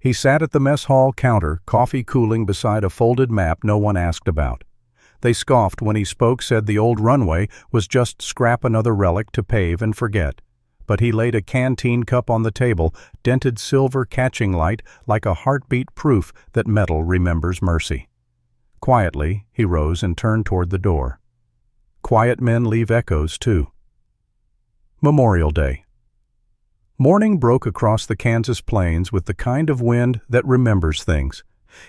He sat at the mess hall counter, coffee cooling beside a folded map no one asked about. They scoffed when he spoke, said the old runway was just scrap another relic to pave and forget. But he laid a canteen cup on the table, dented silver catching light like a heartbeat proof that metal remembers mercy. Quietly, he rose and turned toward the door. Quiet men leave echoes, too. Memorial Day. Morning broke across the Kansas plains with the kind of wind that remembers things.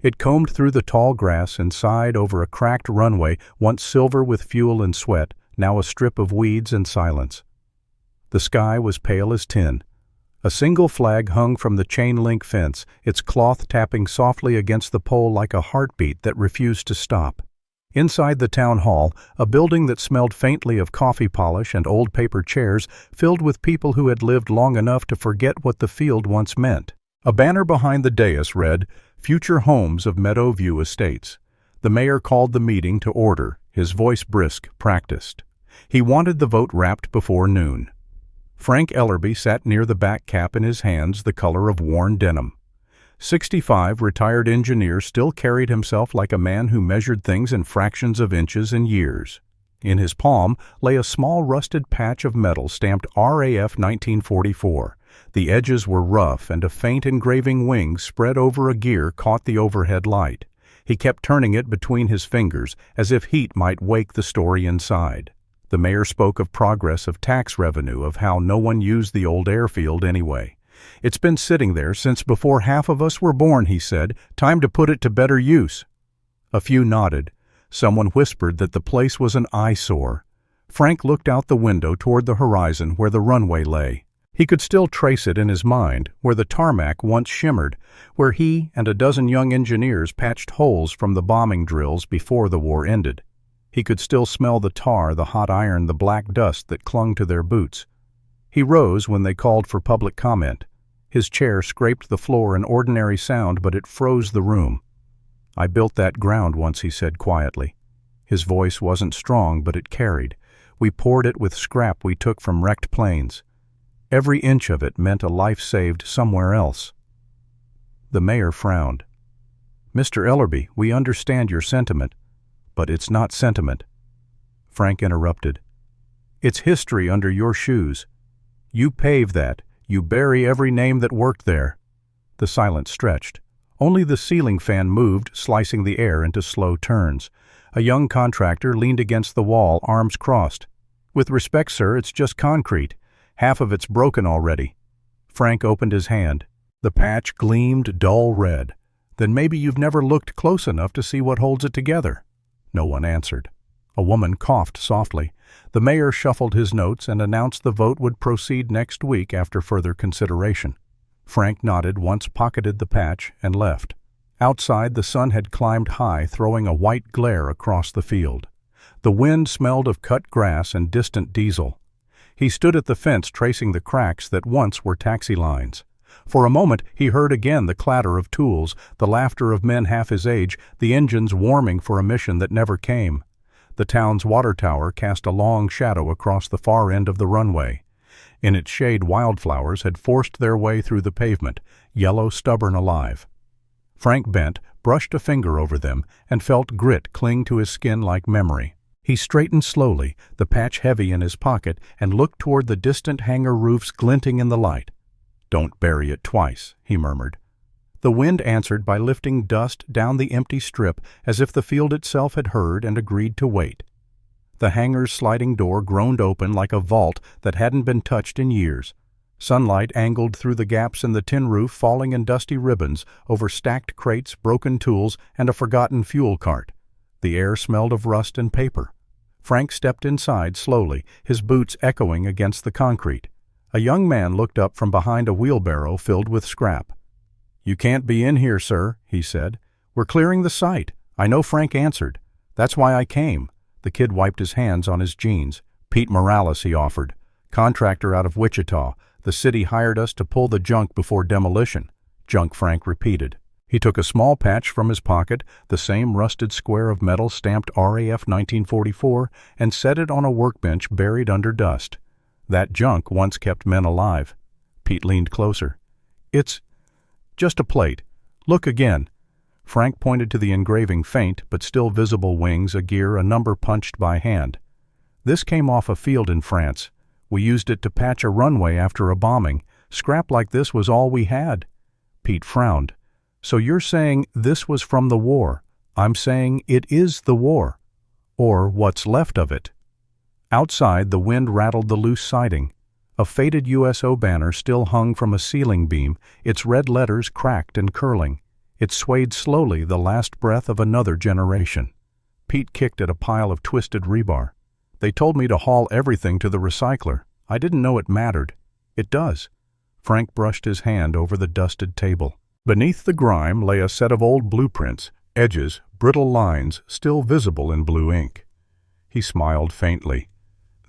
It combed through the tall grass and sighed over a cracked runway once silver with fuel and sweat, now a strip of weeds and silence. The sky was pale as tin. A single flag hung from the chain-link fence, its cloth tapping softly against the pole like a heartbeat that refused to stop. Inside the town hall, a building that smelled faintly of coffee polish and old paper chairs, filled with people who had lived long enough to forget what the field once meant. A banner behind the dais read, "Future Homes of Meadowview Estates." The mayor called the meeting to order, his voice brisk, practiced. He wanted the vote wrapped before noon. Frank Ellerby sat near the back cap in his hands, the color of worn denim. 65, retired engineer, still carried himself like a man who measured things in fractions of inches and years. In his palm lay a small rusted patch of metal stamped RAF 1944. The edges were rough, and a faint engraving wing spread over a gear caught the overhead light. He kept turning it between his fingers, as if heat might wake the story inside. The mayor spoke of progress, of tax revenue, of how no one used the old airfield anyway. "It's been sitting there since before half of us were born," he said. "Time to put it to better use." A few nodded. Someone whispered that the place was an eyesore. Frank looked out the window toward the horizon where the runway lay. He could still trace it in his mind, where the tarmac once shimmered, where he and a dozen young engineers patched holes from the bombing drills before the war ended. He could still smell the tar, the hot iron, the black dust that clung to their boots. He rose when they called for public comment. His chair scraped the floor, an ordinary sound, but it froze the room. "I built that ground once," he said quietly. His voice wasn't strong, but it carried. "We poured it with scrap we took from wrecked planes. Every inch of it meant a life saved somewhere else." The mayor frowned. "Mr. Ellerby, we understand your sentiment, but it's not sentiment." Frank interrupted. "It's history under your shoes. You pave that. You bury every name that worked there." The silence stretched. Only the ceiling fan moved, slicing the air into slow turns. A young contractor leaned against the wall, arms crossed. "With respect, sir, it's just concrete. Half of it's broken already." Frank opened his hand. The patch gleamed dull red. "Then maybe you've never looked close enough to see what holds it together." No one answered. A woman coughed softly. The mayor shuffled his notes and announced the vote would proceed next week after further consideration. Frank nodded, once pocketed the patch, and left. Outside, the sun had climbed high, throwing a white glare across the field. The wind smelled of cut grass and distant diesel. He stood at the fence, tracing the cracks that once were taxi lines. For a moment he heard again the clatter of tools, the laughter of men half his age, the engines warming for a mission that never came. The town's water tower cast a long shadow across the far end of the runway. In its shade, wildflowers had forced their way through the pavement, yellow, stubborn, alive. Frank bent, brushed a finger over them, and felt grit cling to his skin like memory. He straightened slowly, the patch heavy in his pocket, and looked toward the distant hangar roofs glinting in the light. "Don't bury it twice," he murmured. The wind answered by lifting dust down the empty strip as if the field itself had heard and agreed to wait. The hangar's sliding door groaned open like a vault that hadn't been touched in years. Sunlight angled through the gaps in the tin roof, falling in dusty ribbons over stacked crates, broken tools, and a forgotten fuel cart. The air smelled of rust and paper. Frank stepped inside slowly, his boots echoing against the concrete. A young man looked up from behind a wheelbarrow filled with scrap. "You can't be in here, sir," he said. "We're clearing the site." "I know," Frank answered. "That's why I came." The kid wiped his hands on his jeans. "Pete Morales," he offered. "Contractor out of Wichita. The city hired us to pull the junk before demolition." "Junk," Frank repeated. He took a small patch from his pocket, the same rusted square of metal stamped RAF 1944, and set it on a workbench buried under dust. That junk once kept men alive. Pete leaned closer. Just a plate. Look again." Frank pointed to the engraving, faint but still visible wings, a gear, a number punched by hand. "This came off a field in France. We used it to patch a runway after a bombing. Scrap like this was all we had." Pete frowned. "So you're saying this was from the war?" "I'm saying it is the war. Or what's left of it." Outside, the wind rattled the loose siding. A faded USO banner still hung from a ceiling beam, its red letters cracked and curling. It swayed slowly, the last breath of another generation. Pete kicked at a pile of twisted rebar. "They told me to haul everything to the recycler. I didn't know it mattered." "It does." Frank brushed his hand over the dusted table. Beneath the grime lay a set of old blueprints, edges, brittle lines, still visible in blue ink. He smiled faintly.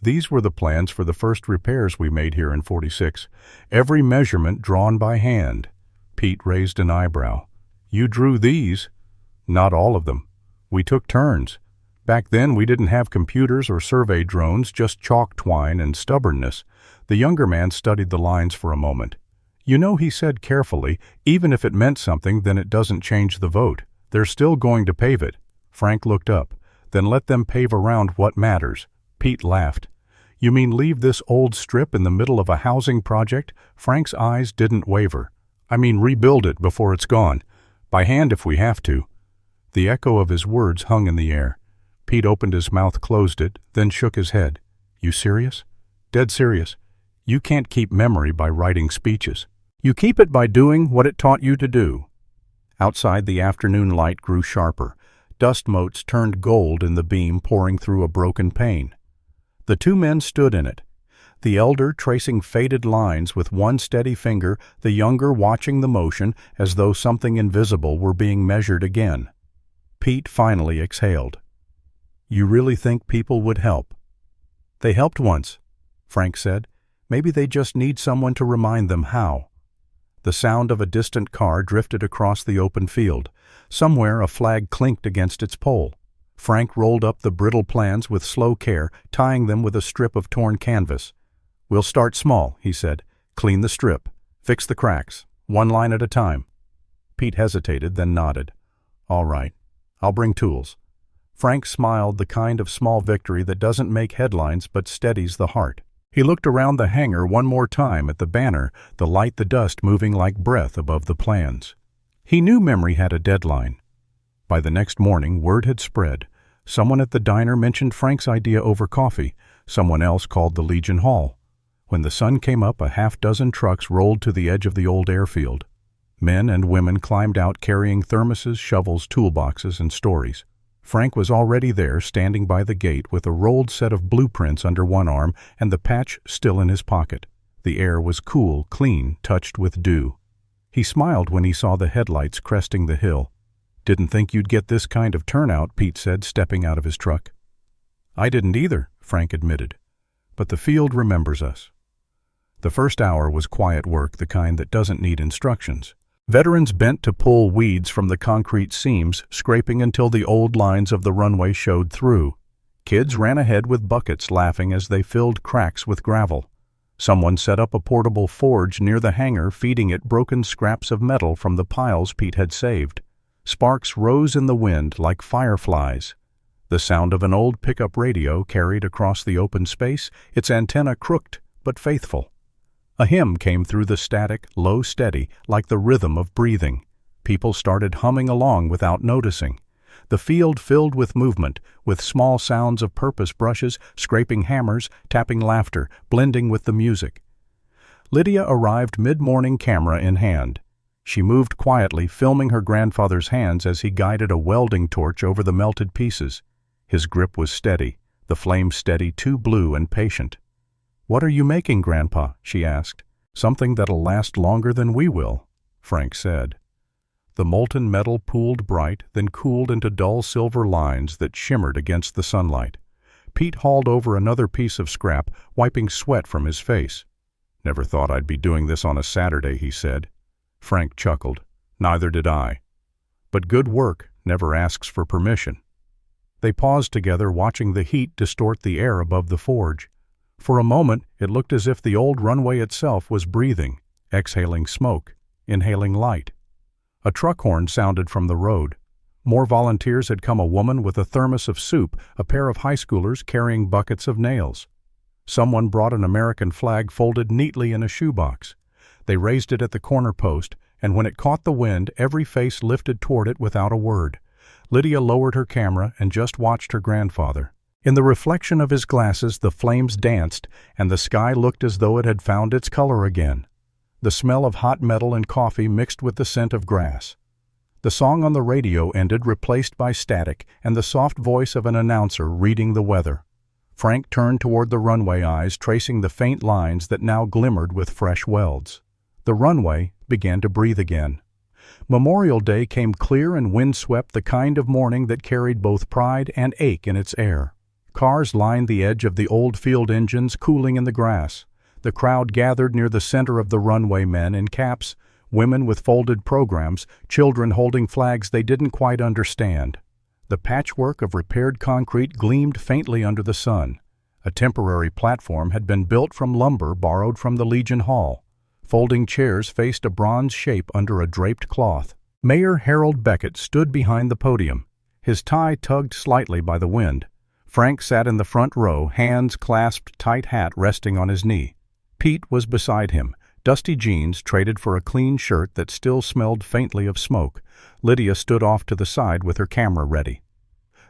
"These were the plans for the first repairs we made here in '46. Every measurement drawn by hand." Pete raised an eyebrow. "You drew these?" "Not all of them. We took turns. Back then we didn't have computers or survey drones, just chalk twine and stubbornness." The younger man studied the lines for a moment. "You know," he said carefully, "even if it meant something, then it doesn't change the vote. They're still going to pave it." Frank looked up. "Then let them pave around what matters." Pete laughed. "You mean leave this old strip in the middle of a housing project?" Frank's eyes didn't waver. "I mean rebuild it before it's gone. By hand if we have to." The echo of his words hung in the air. Pete opened his mouth, closed it, then shook his head. "You serious?" "Dead serious. You can't keep memory by writing speeches. You keep it by doing what it taught you to do." Outside, the afternoon light grew sharper. Dust motes turned gold in the beam pouring through a broken pane. The two men stood in it, the elder tracing faded lines with one steady finger, the younger watching the motion as though something invisible were being measured again. Pete finally exhaled. "You really think people would help?" "They helped once," Frank said. "Maybe they just need someone to remind them how." The sound of a distant car drifted across the open field. Somewhere a flag clinked against its pole. Frank rolled up the brittle plans with slow care, tying them with a strip of torn canvas. "We'll start small," he said. "Clean the strip. Fix the cracks. One line at a time." Pete hesitated, then nodded. "All right. I'll bring tools." Frank smiled, the kind of small victory that doesn't make headlines but steadies the heart. He looked around the hangar one more time at the banner, the light, the dust moving like breath above the plans. He knew memory had a deadline. By the next morning, word had spread. Someone at the diner mentioned Frank's idea over coffee. Someone else called the Legion Hall. When the sun came up, a half-dozen trucks rolled to the edge of the old airfield. Men and women climbed out carrying thermoses, shovels, toolboxes, and stories. Frank was already there, standing by the gate with a rolled set of blueprints under one arm and the patch still in his pocket. The air was cool, clean, touched with dew. He smiled when he saw the headlights cresting the hill. "Didn't think you'd get this kind of turnout," Pete said, stepping out of his truck. "I didn't either," Frank admitted. "But the field remembers us." The first hour was quiet work, the kind that doesn't need instructions. Veterans bent to pull weeds from the concrete seams, scraping until the old lines of the runway showed through. Kids ran ahead with buckets, laughing as they filled cracks with gravel. Someone set up a portable forge near the hangar, feeding it broken scraps of metal from the piles Pete had saved. Sparks rose in the wind like fireflies. The sound of an old pickup radio carried across the open space, its antenna crooked but faithful. A hymn came through the static, low, steady, like the rhythm of breathing. People started humming along without noticing. The field filled with movement, with small sounds of purpose brushes, scraping hammers, tapping laughter, blending with the music. Lydia arrived mid-morning, camera in hand. She moved quietly, filming her grandfather's hands as he guided a welding torch over the melted pieces. His grip was steady, the flame steady, too blue and patient. "What are you making, Grandpa?" she asked. "Something that'll last longer than we will," Frank said. The molten metal pooled bright, then cooled into dull silver lines that shimmered against the sunlight. Pete hauled over another piece of scrap, wiping sweat from his face. "Never thought I'd be doing this on a Saturday," he said. Frank chuckled. "Neither did I. But good work never asks for permission." They paused together, watching the heat distort the air above the forge. For a moment, it looked as if the old runway itself was breathing, exhaling smoke, inhaling light. A truck horn sounded from the road. More volunteers had come, a woman with a thermos of soup, a pair of high schoolers carrying buckets of nails. Someone brought an American flag folded neatly in a shoebox. They raised it at the corner post, and when it caught the wind, every face lifted toward it without a word. Lydia lowered her camera and just watched her grandfather. In the reflection of his glasses, the flames danced, and the sky looked as though it had found its color again. The smell of hot metal and coffee mixed with the scent of grass. The song on the radio ended, replaced by static and the soft voice of an announcer reading the weather. Frank turned toward the runway, eyes tracing the faint lines that now glimmered with fresh welds. The runway began to breathe again. Memorial Day came clear and windswept, the kind of morning that carried both pride and ache in its air. Cars lined the edge of the old field engines, cooling in the grass. The crowd gathered near the center of the runway, men in caps, women with folded programs, children holding flags they didn't quite understand. The patchwork of repaired concrete gleamed faintly under the sun. A temporary platform had been built from lumber borrowed from the Legion Hall. Folding chairs faced a bronze shape under a draped cloth. Mayor Harold Beckett stood behind the podium. His tie tugged slightly by the wind. Frank sat in the front row, hands clasped tight, hat resting on his knee. Pete was beside him, dusty jeans traded for a clean shirt that still smelled faintly of smoke. Lydia stood off to the side with her camera ready.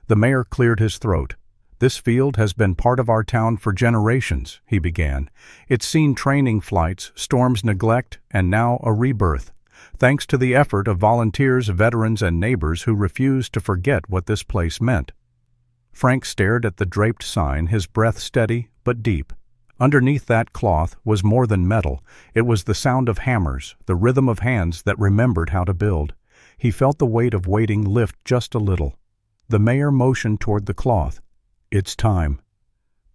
The mayor cleared his throat. "This field has been part of our town for generations," he began. "It's seen training flights, storms, neglect, and now a rebirth. Thanks to the effort of volunteers, veterans, and neighbors who refused to forget what this place meant." Frank stared at the draped sign, his breath steady but deep. Underneath that cloth was more than metal. It was the sound of hammers, the rhythm of hands that remembered how to build. He felt the weight of waiting lift just a little. The mayor motioned toward the cloth. "It's time."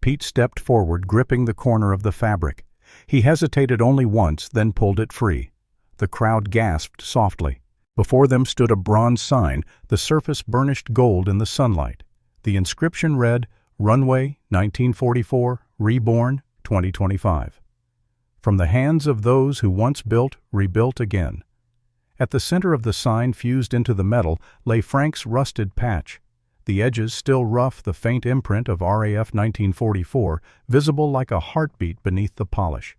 Pete stepped forward, gripping the corner of the fabric. He hesitated only once, then pulled it free. The crowd gasped softly. Before them stood a bronze sign, the surface burnished gold in the sunlight. The inscription read, "Runway, 1944, Reborn, 2025. From the hands of those who once built, rebuilt again." At the center of the sign, fused into the metal, lay Frank's rusted patch. The edges still rough, the faint imprint of RAF 1944, visible like a heartbeat beneath the polish.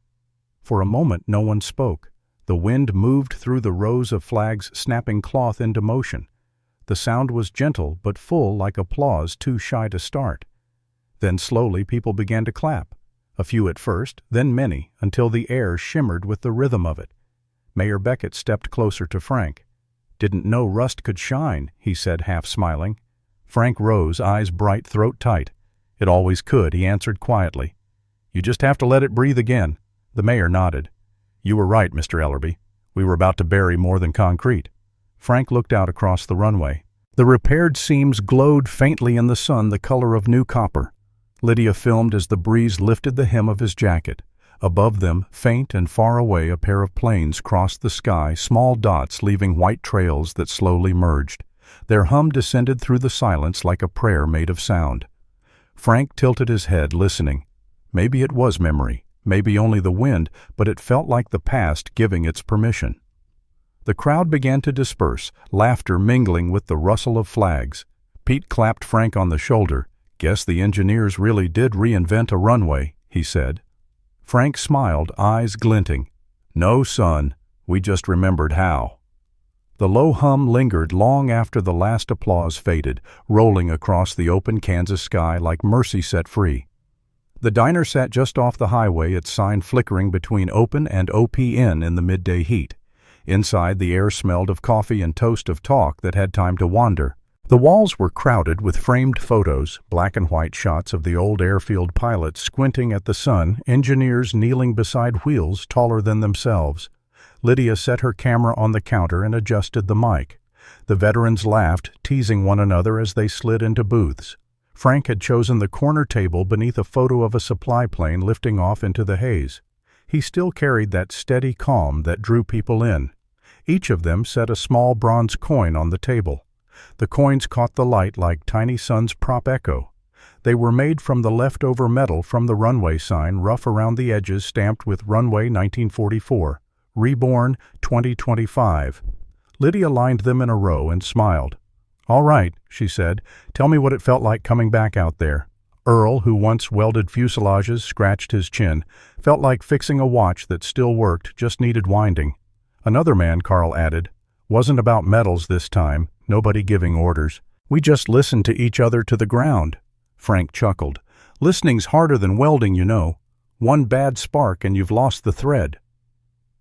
For a moment no one spoke. The wind moved through the rows of flags, snapping cloth into motion. The sound was gentle but full, like applause too shy to start. Then slowly people began to clap. A few at first, then many, until the air shimmered with the rhythm of it. Mayor Beckett stepped closer to Frank. "Didn't know rust could shine," he said, half smiling. Frank rose, eyes bright, throat tight. "It always could," he answered quietly. "You just have to let it breathe again." The mayor nodded. "You were right, Mr. Ellerby. We were about to bury more than concrete." Frank looked out across the runway. The repaired seams glowed faintly in the sun, the color of new copper. Lydia filmed as the breeze lifted the hem of his jacket. Above them, faint and far away, a pair of planes crossed the sky, small dots leaving white trails that slowly merged. Their hum descended through the silence like a prayer made of sound. Frank tilted his head, listening. Maybe it was memory, maybe only the wind, but it felt like the past giving its permission. The crowd began to disperse, laughter mingling with the rustle of flags. Pete clapped Frank on the shoulder. "Guess the engineers really did reinvent a runway," he said. Frank smiled, eyes glinting. "No, son, we just remembered how." The low hum lingered long after the last applause faded, rolling across the open Kansas sky like mercy set free. The diner sat just off the highway, its sign flickering between open and OPN in the midday heat. Inside, the air smelled of coffee and toast, of talk that had time to wander. The walls were crowded with framed photos, black and white shots of the old airfield pilots squinting at the sun, engineers kneeling beside wheels taller than themselves. Lydia set her camera on the counter and adjusted the mic. The veterans laughed, teasing one another as they slid into booths. Frank had chosen the corner table beneath a photo of a supply plane lifting off into the haze. He still carried that steady calm that drew people in. Each of them set a small bronze coin on the table. The coins caught the light like tiny sun's prop echo. They were made from the leftover metal from the runway sign, rough around the edges, stamped with Runway 1944, Reborn 2025. Lydia lined them in a row and smiled. "All right," she said. "Tell me what it felt like coming back out there." Earl, who once welded fuselages, scratched his chin. "Felt like fixing a watch that still worked, just needed winding." Another man, Carl added, "Wasn't about metals this time, nobody giving orders. We just listened to each other to the ground." Frank chuckled. "Listening's harder than welding, you know. One bad spark and you've lost the thread."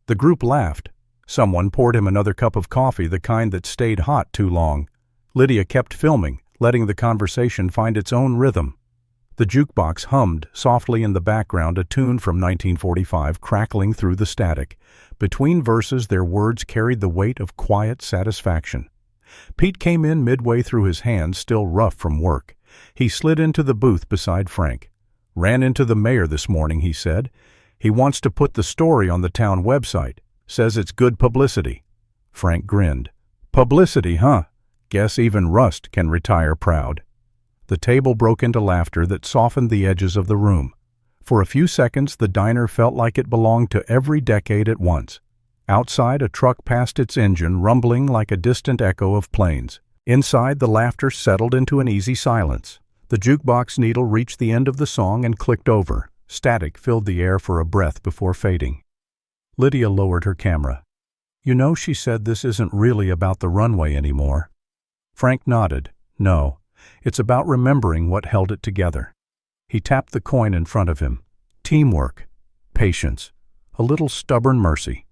The group laughed. Someone poured him another cup of coffee, the kind that stayed hot too long. Lydia kept filming, letting the conversation find its own rhythm. The jukebox hummed softly in the background, a tune from 1945 crackling through the static. Between verses, their words carried the weight of quiet satisfaction. Pete came in midway through, his hands still rough from work. He slid into the booth beside Frank. "Ran into the mayor this morning," he said. "He wants to put the story on the town website. Says it's good publicity." Frank grinned. "Publicity, huh? Guess even Rust can retire proud." The table broke into laughter that softened the edges of the room. For a few seconds, the diner felt like it belonged to every decade at once. Outside, a truck passed its engine, rumbling like a distant echo of planes. Inside, the laughter settled into an easy silence. The jukebox needle reached the end of the song and clicked over. Static filled the air for a breath before fading. Lydia lowered her camera. "You know," she said, "this isn't really about the runway anymore." Frank nodded. "No, it's about remembering what held it together." He tapped the coin in front of him. "Teamwork, patience, a little stubborn mercy."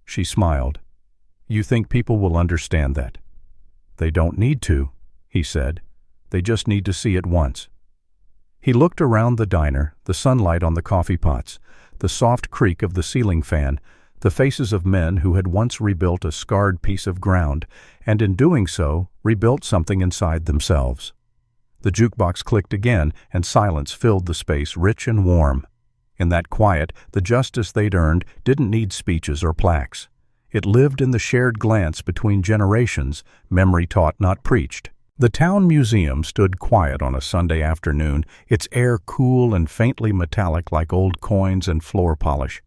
She smiled. "You think people will understand that?" "They don't need to," he said. "They just need to see it once." He looked around the diner, the sunlight on the coffee pots, the soft creak of the ceiling fan, the faces of men who had once rebuilt a scarred piece of ground, and in doing so, rebuilt something inside themselves. The jukebox clicked again, and silence filled the space, rich and warm. In that quiet, the justice they'd earned didn't need speeches or plaques. It lived in the shared glance between generations, memory taught, not preached. The town museum stood quiet on a Sunday afternoon, its air cool and faintly metallic like old coins and floor polish.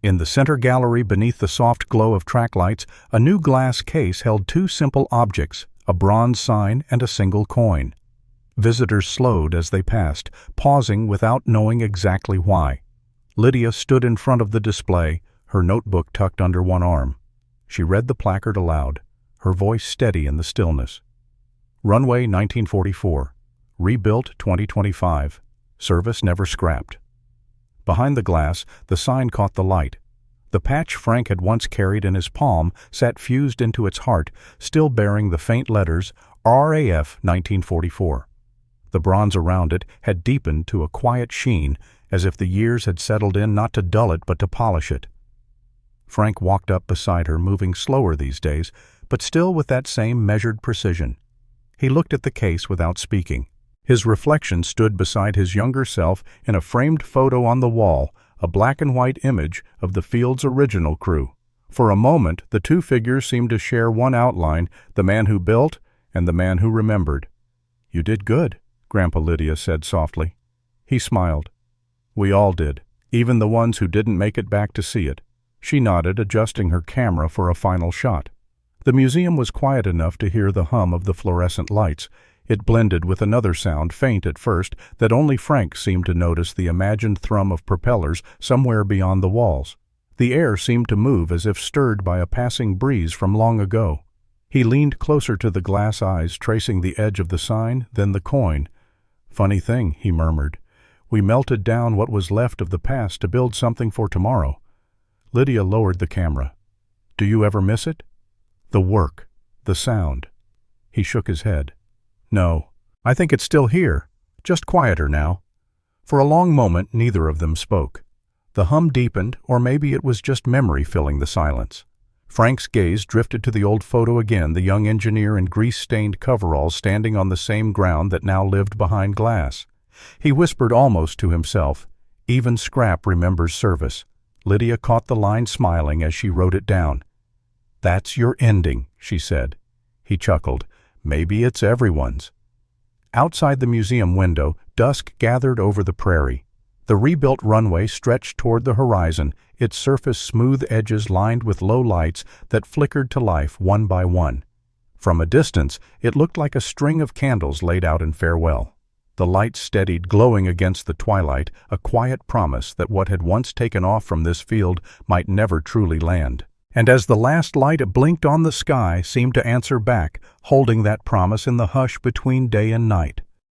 In the center gallery, beneath the soft glow of track lights, a new glass case held two simple objects, a bronze sign and a single coin. Visitors slowed as they passed, pausing without knowing exactly why. Lydia stood in front of the display, her notebook tucked under one arm. She read the placard aloud, her voice steady in the stillness. Runway 1944. Rebuilt 2025. Service never scrapped. Behind the glass, the sign caught the light. The patch Frank had once carried in his palm sat fused into its heart, still bearing the faint letters RAF 1944. The bronze around it had deepened to a quiet sheen, as if the years had settled in not to dull it but to polish it. Frank walked up beside her, moving slower these days, but still with that same measured precision. He looked at the case without speaking. His reflection stood beside his younger self in a framed photo on the wall, a black and white image of the Fields' original crew. For a moment, the two figures seemed to share one outline, the man who built and the man who remembered. "You did good," Grandpa Lydia said softly. He smiled. "We all did, even the ones who didn't make it back to see it." She nodded, adjusting her camera for a final shot. The museum was quiet enough to hear the hum of the fluorescent lights. It blended with another sound, faint at first, that only Frank seemed to notice, the imagined thrum of propellers somewhere beyond the walls. The air seemed to move as if stirred by a passing breeze from long ago. He leaned closer to the glass eyes, tracing the edge of the sign, then the coin. "Funny thing," he murmured. "We melted down what was left of the past to build something for tomorrow." Lydia lowered the camera. "Do you ever miss it? The work, the sound?" He shook his head. "No, I think it's still here, just quieter now." For a long moment, neither of them spoke. The hum deepened, or maybe it was just memory filling the silence. Frank's gaze drifted to the old photo again, the young engineer in grease-stained coveralls standing on the same ground that now lived behind glass. He whispered almost to himself, "Even scrap remembers service." Lydia caught the line, smiling as she wrote it down. "That's your ending," she said. He chuckled. "Maybe it's everyone's." Outside the museum window, dusk gathered over the prairie. The rebuilt runway stretched toward the horizon, its surface smooth edges lined with low lights that flickered to life one by one. From a distance, it looked like a string of candles laid out in farewell. The lights steadied, glowing against the twilight, a quiet promise that what had once taken off from this field might never truly land. And as the last light blinked on the sky seemed to answer back, holding that promise in the hush between day and night.